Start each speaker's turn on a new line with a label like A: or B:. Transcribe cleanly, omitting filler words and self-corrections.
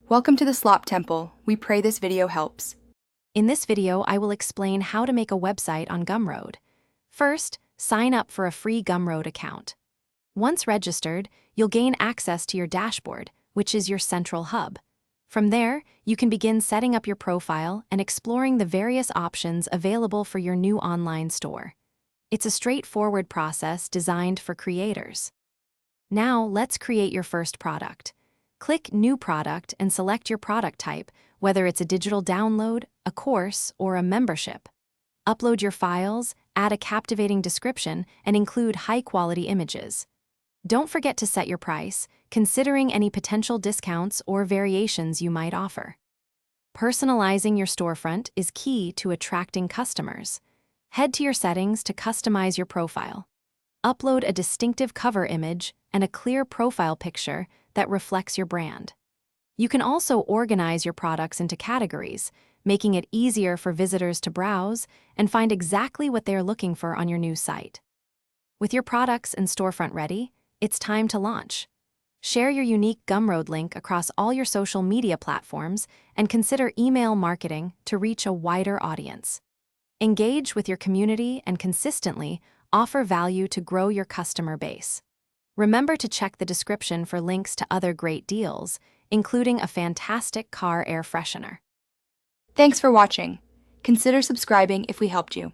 A: Welcome to the Slop Temple. We pray this video helps.
B: In this video, I will explain how to make a website on Gumroad. First, sign up for a free Gumroad account. Once registered, you'll gain access to your dashboard, which is your central hub. From there, you can begin setting up your profile and exploring the various options available for your new online store. It's a straightforward process designed for creators. Now, let's create your first product. Click New Product and select your product type, whether it's a digital download, a course, or a membership. Upload your files, add a captivating description, and include high-quality images. Don't forget to set your price, considering any potential discounts or variations you might offer. Personalizing your storefront is key to attracting customers. Head to your settings to customize your profile. Upload a distinctive cover image and a clear profile picture that reflects your brand. You can also organize your products into categories, making it easier for visitors to browse and find exactly what they are looking for on your new site. With your products and storefront ready, it's time to launch. Share your unique Gumroad link across all your social media platforms and consider email marketing to reach a wider audience. Engage with your community and consistently offer value to grow your customer base. Remember to check the description for links to other great deals, including a fantastic car air freshener.
A: Thanks for watching. Consider subscribing if we helped you.